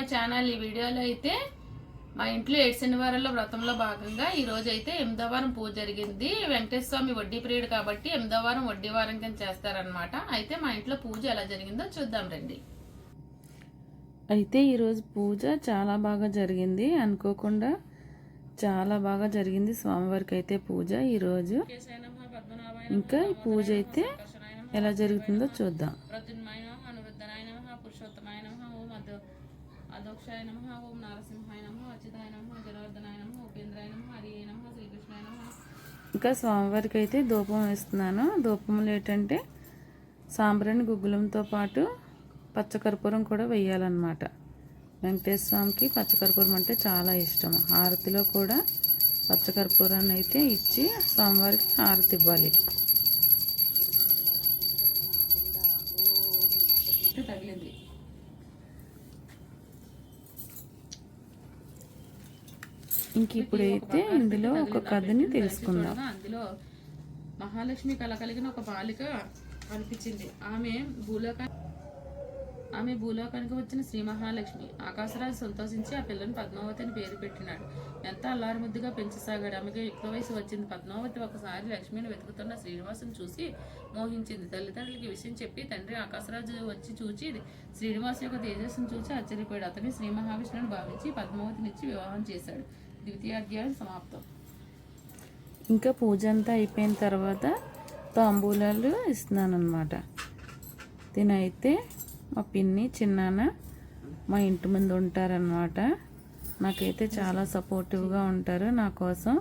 My channel. ఈ వీడియోలో అయితే మా ఇంట్లో 7 శనివారాల వ్రతంలో భాగంగా ఈ రోజు అయితే 8వ వారం పూజ జరిగింది. వెంకటేశ్వర స్వామి వడ్డీ ప్రియుడు కాబట్టి 8వ వారం వడ్డీ వారం కింద చేస్తారనమాట. అయితే మా ఇంట్లో పూజ ఎలా జరిగిందో చూద్దాం రండి. అయితే ఈరోజు పూజ చాలా బాగా జరిగింది. అనుకోకుండా చాలా బాగా జరిగింది స్వామివారికి అయితే పూజ ఈరోజు. ఇంకా ఈ పూజ అయితే ఎలా జరుగుతుందో చూద్దాం. అదోక్షాయ నమః, ఓం నారసింహాయ నమః, అచ్యుతాయ నమః, జనార్దనాయ నమః, ఉపేంద్రాయ నమః, హరియే నమః, శ్రీకృష్ణాయ నమః. ఇంకా స్వామివారికి అయితే ధూపం వేస్తున్నాను. ధూపంలో ఏంటంటే సాంబ్రాణి గుగ్గులంతో పాటు పచ్చకర్పూరం కూడా వేయాలన్నమాట. వెంకటేశ్వర స్వామికి పచ్చకర్పూరం అంటే చాలా ఇష్టం. హారతిలో కూడా పచ్చకర్పూరాన్ని అయితే ఇచ్చి స్వామివారికి హారతి ఇవ్వాలి. తగిలింది. ఇంక ఇప్పుడైతే ఇందులో ఒక కథని తెలుసుకుందాం. అందులో మహాలక్ష్మి కళ కలిగిన ఒక బాలిక కనిపించింది. ఆమె భూలోకానికి వచ్చిన శ్రీ మహాలక్ష్మి. ఆకాశరాజు సంతోషించి ఆ పిల్లని పద్మావతి అని పేరు పెట్టినాడు. ఎంత అల్లారు ముద్దుగా పెంచసాగాడు. ఆమెకి యుక్త వయసు వచ్చింది. పద్మావతి ఒకసారి లక్ష్మిని వెతుకుతున్న శ్రీనివాసుని చూసి మోహించింది. తల్లిదండ్రులకి విషయం చెప్పి తండ్రి ఆకాశరాజు వచ్చి చూచి శ్రీనివాసు యొక్క తేజస్సును చూసి ఆశ్చర్యపోయాడు. అతని శ్రీ మహావిష్ణుని భావించి పద్మావతినిచ్చి వివాహం చేశాడు. ద్వితీయాధ్యాయం సమాప్తం. ఇంకా పూజ అంతా అయిపోయిన తర్వాత తాంబూలాలు ఇస్తున్నాను అనమాట. తినైతే మా పిన్ని చిన్నాన్న మా ఇంటి ముందు ఉంటారనమాట. నాకైతే చాలా సపోర్టివ్గా ఉంటారు. నా కోసం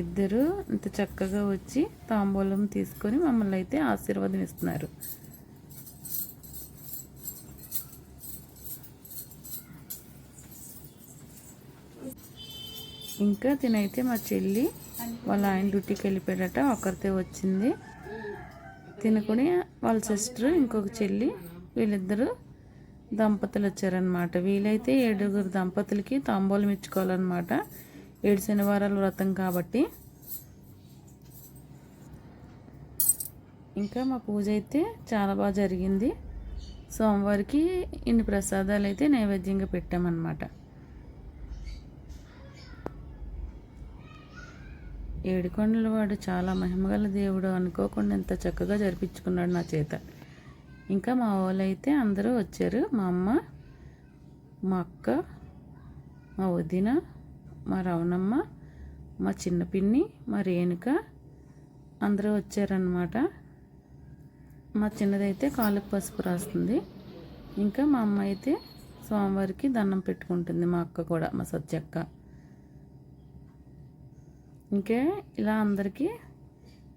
ఇద్దరు ఇంత చక్కగా వచ్చి తాంబూలం తీసుకొని మమ్మల్ని అయితే ఆశీర్వాదం ఇస్తున్నారు. ఇంకా తినైతే మా చెల్లి వాళ్ళ ఆయన డ్యూటీకి వెళ్ళిపోయాడట. ఒకరితే వచ్చింది. తినకుని వాళ్ళ సిస్టర్ ఇంకొక చెల్లి వీళ్ళిద్దరు దంపతులు వచ్చారనమాట. వీలైతే 7 దంపతులకి తాంబూలం ఇచ్చుకోవాలన్నమాట. 7 శనివారాల వ్రతం కాబట్టి. ఇంకా మా పూజ అయితే చాలా బాగా జరిగింది. సోమవారికి ఇన్ని ప్రసాదాలు అయితే నైవేద్యంగా పెట్టామన్నమాట. ఏడుకొండల వాడు చాలా మహిమగల దేవుడు. అనుకోకుండా ఎంత చక్కగా జరిపించుకున్నాడు నా చేత. ఇంకా మా వాళ్ళు అయితే అందరూ వచ్చారు. మా అమ్మ, మా అక్క, మా వదిన, మా రవణమ్మ, మా చిన్న పిన్ని, మా రేణుక అందరూ వచ్చారనమాట. మా చిన్నదైతే కాళ్ళకు పసుపు రాస్తుంది. ఇంకా మా అమ్మ అయితే స్వామివారికి దండం పెట్టుకుంటుంది. మా అక్క కూడా, మా సత్యక్క. ఇంకే ఇలా అందరికీ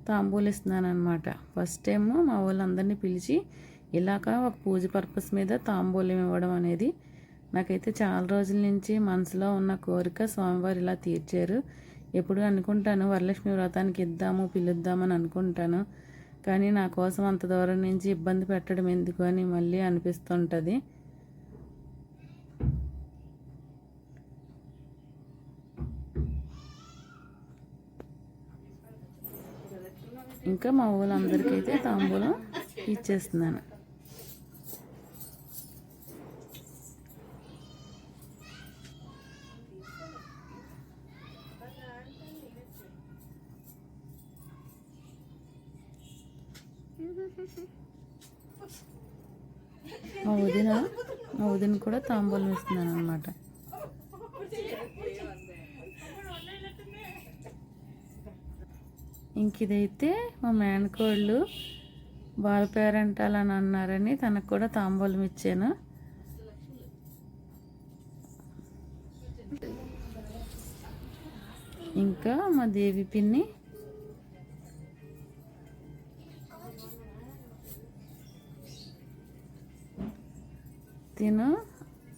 తాంబూలు ఇస్తున్నాను అనమాట. ఫస్ట్ టైం మా వాళ్ళందరినీ పిలిచి ఇలాగ ఒక పూజ పర్పస్ మీద తాంబూలం ఇవ్వడం అనేది నాకైతే చాలా రోజుల నుంచి మనసులో ఉన్న కోరిక స్వామివారు ఇలా తీర్చారు. ఎప్పుడు అనుకుంటాను వరలక్ష్మి వ్రతానికి ఇద్దాము పిలుద్దామని అనుకుంటాను. కానీ నా కోసం అంత దూరం నుంచి ఇబ్బంది పెట్టడం ఎందుకు అని మళ్ళీ అనిపిస్తుంటుంది. ఇంకా మా వాళ్ళందరికైతే తాంబూలం ఇచ్చేస్తున్నాను. మా వదిన కూడా తాంబూలం ఇస్తున్నాను అనమాట. ఇంక ఇదైతే మా మేనకోళ్ళు బాల పేరంటాలని అన్నారని తనకు కూడా తాంబూలం ఇచ్చాను. ఇంకా మా దేవి పిన్ని, తిను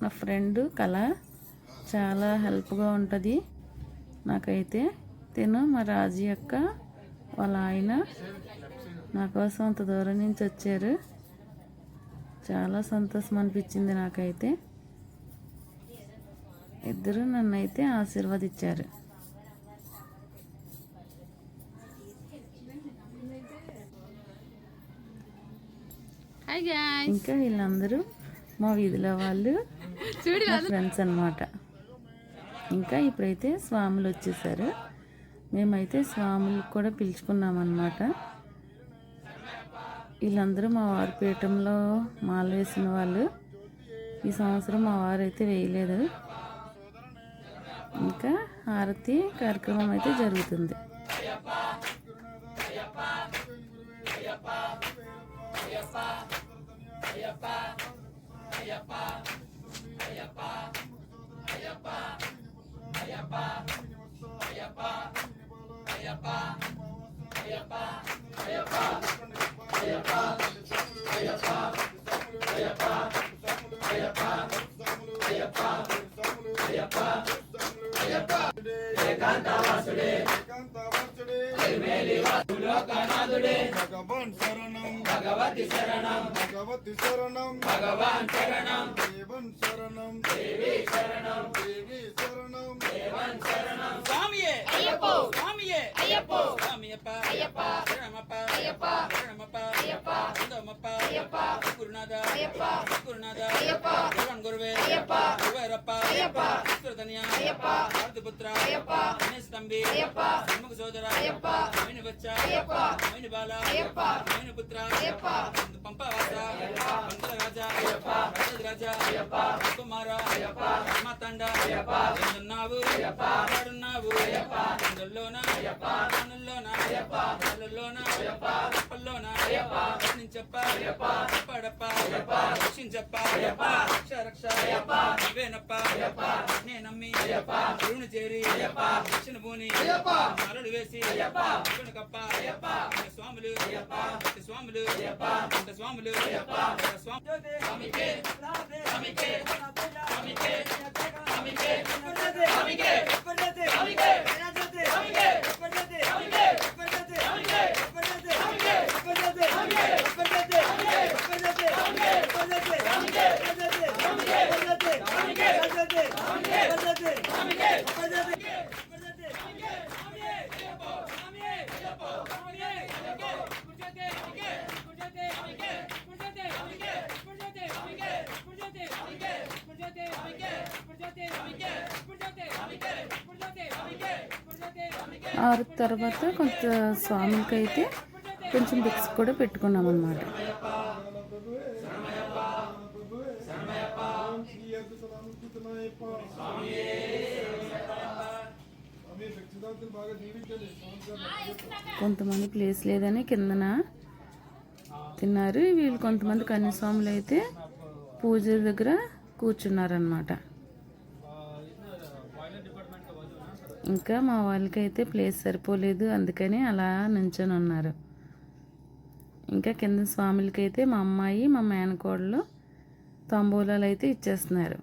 నా ఫ్రెండ్ కళ, చాలా హెల్ప్గా ఉంటుంది నాకైతే. తిను మా రాజీ అక్క వాళ్ళ ఆయన నా కోసం అంత దూరం నుంచి వచ్చారు. చాలా సంతోషం అనిపించింది నాకైతే. ఇద్దరు నన్నైతే ఆశీర్వదించారు. Hi guys. ఇంకా వీళ్ళందరూ మా వీధిలో వాళ్ళు మా ఫ్రెండ్స్ అన్నమాట. ఇంకా ఇప్పుడైతే స్వాములు వచ్చేసారు. మేమైతే స్వాములకు కూడా పిలుచుకున్నాం అన్నమాట. వీళ్ళందరూ మా వారి పీఠంలో మాల వేసిన వాళ్ళు. ఈ సంవత్సరం మా వారు అయితే వేయలేదు. ఇంకా హారతి కార్యక్రమం అయితే జరుగుతుంది. భగవాన్ శరణం భగవతి శరణం భగవతి శరణం భగవాన్ శరణం దేవన్ శరణం దేవి శరణం దేవి శరణం దేవన్ శరణం స్వామియే అయ్యప్పో స్వామియే అయ్యప్పో స్వామియప్ప అయ్యప్ప శరణమప్ప అయ్యప్ప శరణమప్ప అయ్యప్ప అందమప్ప అయ్యప్ప గురునాథ అయ్యప్ప గురునాథ అయ్యప్ప దేవన్ గురువే అయ్యప్ప గురువేరప్ప అయ్యప్ప ఈశ్వరధన్య అయ్యప్ప భారతపుత్ర అయ్యప్ప గణేశ తంబి అయ్యప్ప సన్ముఖ సోదర అయ్యప్ప మైని బచ్చ అయ్యప్ప మైని బాల అయ్యప్ప మైని పుత్ర అయ్యప్ప పంపవాస పంతల రాజా అయ్యప్ప రాజా అయ్యప్ప కుమార అయ్యప్ప మాతండ అయ్యప్ప ఎందున్నావు అయ్యప్ప వాడున్నావు అయ్యప్ప ఎందులోన అయ్యప్ప దానుల్లోన అయ్యప్ప దానుల్లోన అయ్యప్ప పల్లోన అయ్యప్ప రక్షించప్ప అయ్యప్ప పడప్ప అయ్యప్ప రక్షించప్ప అయ్యప్ప రక్ష రక్ష అయ్యప్ప నువ్వేనప్ప అయ్యప్ప నే నమ్మి అయ్యప్ప గురుని చేరి అయ్యప్ప దక్షిణ భూని అయ్యప్ప మాలలు వేసి అయ్యప్ప కప్ప అయ్యప్ప స్వాములు అయ్యప్ప స్వాములు అయ్యప్ప స్వాములు అయ్యప్ప స్వామికే స్వామికే స్వామికే స్వామికే స్వామికే ఆరు తర్వాత కొంత స్వామికైతే కొంచెం బిక్స్ కూడా పెట్టుకున్నాం అన్నమాట. కొంతమంది ప్లేస్ లేదని కిందన తిన్నారు. వీళ్ళు కొంతమంది కన్యాస్వాములు అయితే పూజ దగ్గర కూర్చున్నారనమాట. ఇంకా మా వాళ్ళకైతే ప్లేస్ సరిపోలేదు, అందుకని అలా నుంచొని ఉన్నారు. ఇంకా కింద స్వాములకైతే మా అమ్మాయి మా మేనకోడలు తాంబూలాలు అయితే ఇచ్చేస్తున్నారు.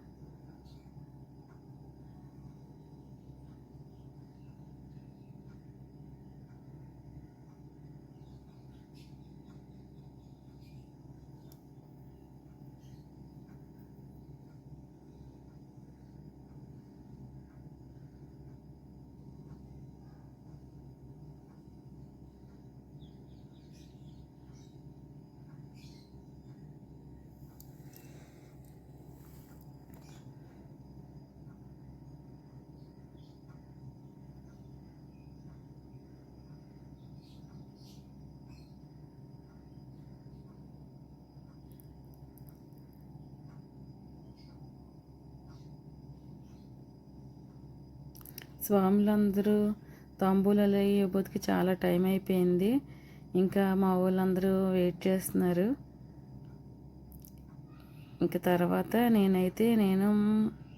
స్వాములందరూ తాంబూలాలు ఇవ్వబోతుకి చాలా టైం అయిపోయింది. ఇంకా మా వాళ్ళందరూ వెయిట్ చేస్తున్నారు. ఇంకా తర్వాత నేను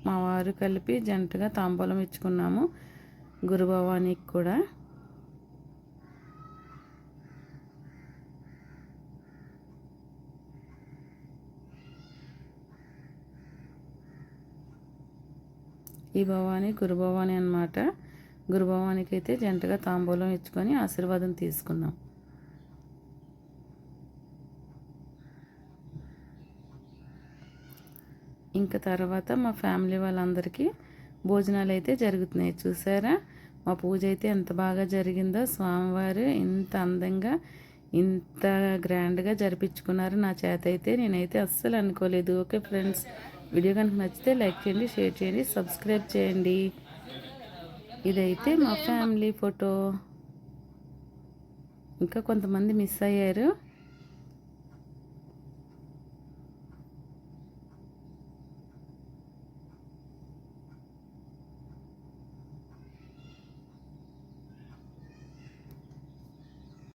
మా వారు కలిపి జంటగా తాంబూలం ఇచ్చుకున్నాము గురుభవానికి కూడా. ఈ భవాని గురుభవాని అన్నమాట. గురుభవానికి అయితే జంటగా తాంబూలం ఇచ్చుకొని ఆశీర్వాదం తీసుకున్నాం. ఇంకా తర్వాత మా ఫ్యామిలీ వాళ్ళందరికీ భోజనాలు అయితే జరుగుతున్నాయి. చూసారా మా పూజ అయితే ఎంత బాగా జరిగిందో. స్వామివారు ఇంత అందంగా ఇంత గ్రాండ్గా జరిపించుకున్నారు నా చేత అయితే. నేనైతే అస్సలు అనుకోలేదు. ఓకే ఫ్రెండ్స్, వీడియో కనుక నచ్చితే లైక్ చేయండి, షేర్ చేయండి, సబ్స్క్రైబ్ చేయండి. ఇదైతే మా ఫ్యామిలీ ఫోటో. ఇంకా కొంతమంది మిస్ అయ్యారు.